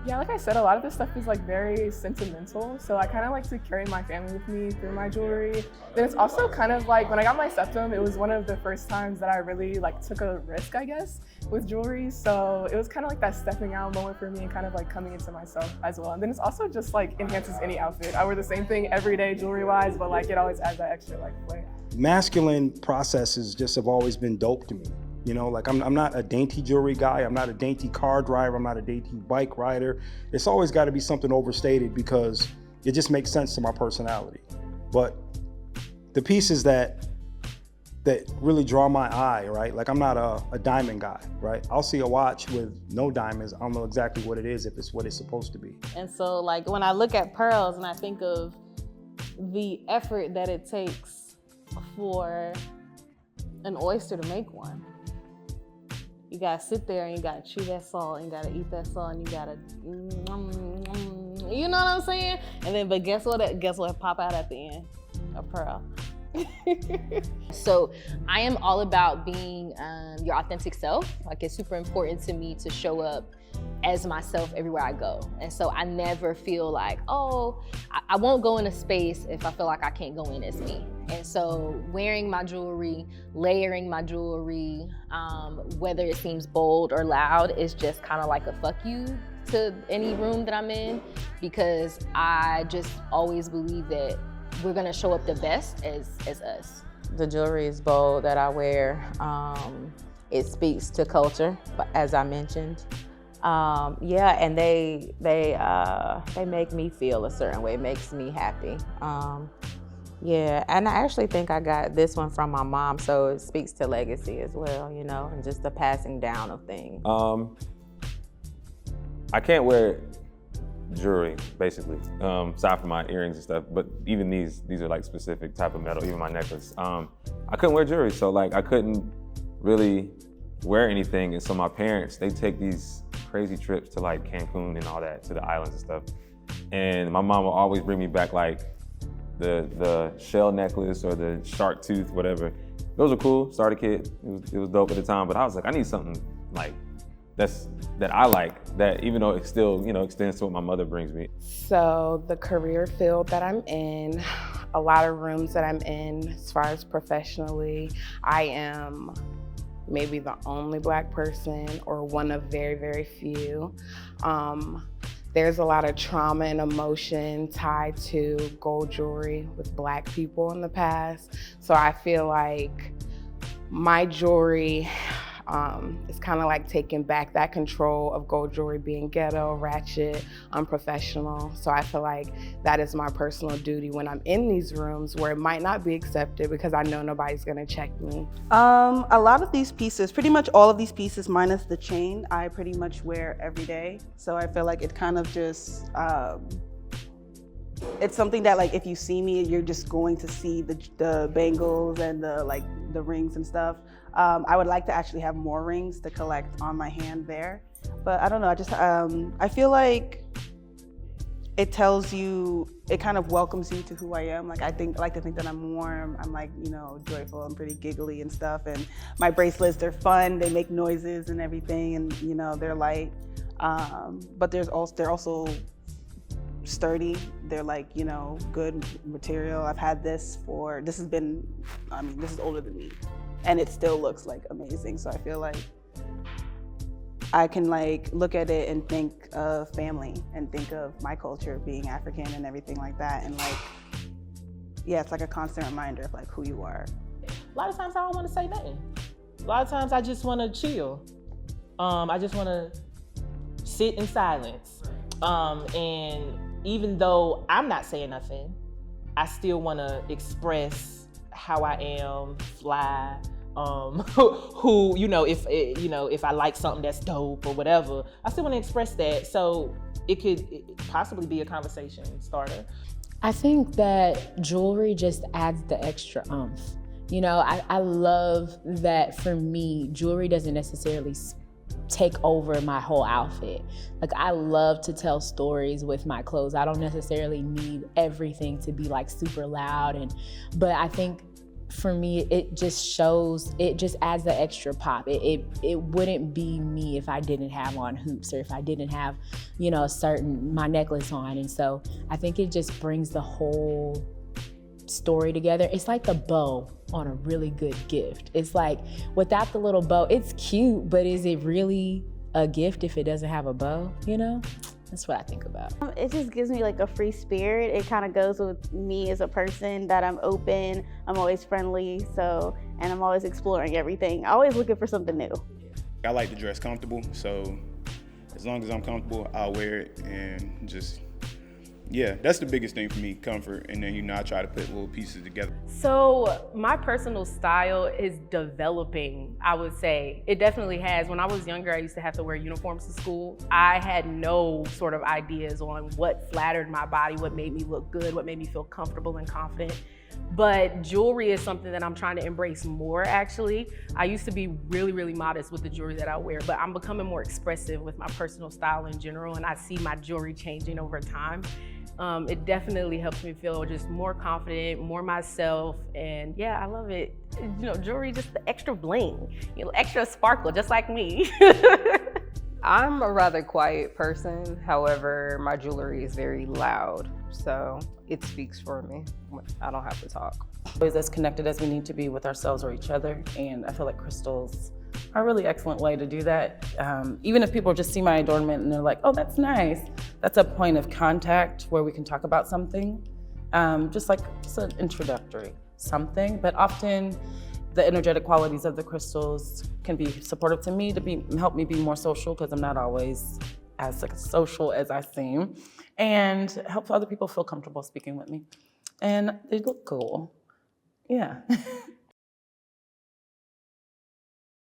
Yeah, like I said, a lot of this stuff is like very sentimental. So I kind of like to carry my family with me through my jewelry. Then it's also kind of like when I got my septum, it was one of the first times that I really like took a risk, I guess, with jewelry. So it was kind of like that stepping out moment for me and kind of like coming into myself as well. And then it's also just like enhances any outfit. I wear the same thing every day jewelry wise, but like it always adds that extra like flair. Masculine processes just have always been dope to me. You know, like I'm not a dainty jewelry guy. I'm not a dainty car driver. I'm not a dainty bike rider. It's always got to be something overstated because it just makes sense to my personality. But the pieces that really draw my eye, right? Like I'm not a diamond guy, right? I'll see a watch with no diamonds. I don't know exactly what it is if it's what it's supposed to be. And so like when I look at pearls and I think of the effort that it takes for an oyster to make one. You gotta sit there and you gotta chew that salt and you gotta eat that salt and you gotta, you know what I'm saying? And then, but guess what pop out at the end? A pearl. So I am all about being your authentic self. Like it's super important to me to show up as myself everywhere I go. And so I never feel like, oh, I won't go in a space if I feel like I can't go in as me. And so wearing my jewelry, layering my jewelry, whether it seems bold or loud, is just kind of like a fuck you to any room that I'm in, because I just always believe that we're gonna show up the best as us. The jewelry is bold that I wear. It speaks to culture, as I mentioned. Yeah, and they make me feel a certain way. It makes me happy. Yeah, and I actually think I got this one from my mom, so it speaks to legacy as well, you know, and just the passing down of things. I can't wear jewelry, basically, aside from my earrings and stuff, but even these are like specific type of metal, even my necklace. I couldn't wear jewelry, so like I couldn't really wear anything, and so my parents, they take these crazy trips to like Cancun and all that, to the islands and stuff, and my mom will always bring me back like the shell necklace or the shark tooth, whatever. Those are cool, starter kit, it was dope at the time, but I was like, I need something like that I like, that even though it still, you know, extends to what my mother brings me. So the career field that I'm in, a lot of rooms that I'm in as far as professionally, I am maybe the only Black person or one of very, very few. There's a lot of trauma and emotion tied to gold jewelry with Black people in the past. So I feel like my jewelry is kind of like taking back that control of gold jewelry being ghetto, ratchet, unprofessional. So I feel like that is my personal duty when I'm in these rooms where it might not be accepted because I know nobody's gonna check me. A lot of these pieces, pretty much all of these pieces minus the chain, I pretty much wear every day. So I feel like it kind of just, it's something that like if you see me, you're just going to see the bangles and the rings and stuff. I would like to actually have more rings to collect on my hand there, but I don't know. I just I feel like it tells you, it kind of welcomes you to who I am. Like I like to think that I'm warm. I'm like, you know, joyful. I'm pretty giggly and stuff. And my bracelets, they're fun. They make noises and everything, and you know, they're light. But they're also sturdy. They're like, you know, good material. I've had this this is older than me, and it still looks like amazing. So I feel like I can like look at it and think of family and think of my culture being African and everything like that. And like, yeah, it's like a constant reminder of like who you are. A lot of times I don't want to say nothing. A lot of times I just want to chill. I just want to sit in silence. And even though I'm not saying nothing, I still want to express how I am, fly, who, you know, if I like something that's dope or whatever, I still want to express that. So it could possibly be a conversation starter. I think that jewelry just adds the extra oomph. You know, I love that for me, jewelry doesn't necessarily take over my whole outfit. Like I love to tell stories with my clothes. I don't necessarily need everything to be like super loud, but I think for me, it just adds the extra pop. It wouldn't be me if I didn't have on hoops or if I didn't have, my necklace on. And so I think it just brings the whole story together. It's like the bow on a really good gift. It's like, without the little bow, it's cute, but is it really a gift if it doesn't have a bow, That's what I think about. It just gives me like a free spirit. It kind of goes with me as a person, that I'm open, I'm always friendly, and I'm always exploring everything. Always looking for something new. I like to dress comfortable, so as long as I'm comfortable, I'll wear it, and just, that's the biggest thing for me, comfort. And then, I try to put little pieces together. So my personal style is developing, I would say. It definitely has. When I was younger, I used to have to wear uniforms to school. I had no sort of ideas on what flattered my body, what made me look good, what made me feel comfortable and confident. But jewelry is something that I'm trying to embrace more, actually. I used to be really, really modest with the jewelry that I wear, but I'm becoming more expressive with my personal style in general, and I see my jewelry changing over time. It definitely helps me feel just more confident, more myself, and I love it. Jewelry, just the extra bling, extra sparkle, just like me. I'm a rather quiet person. However, my jewelry is very loud, so it speaks for me. I don't have to talk. Always as connected as we need to be with ourselves or each other, and I feel like crystals are a really excellent way to do that. Even if people just see my adornment and they're like, oh, that's nice, that's a point of contact where we can talk about something, just an introductory something. But often the energetic qualities of the crystals can be supportive to me, to help me be more social, because I'm not always as social as I seem, and help other people feel comfortable speaking with me. And they look cool. Yeah.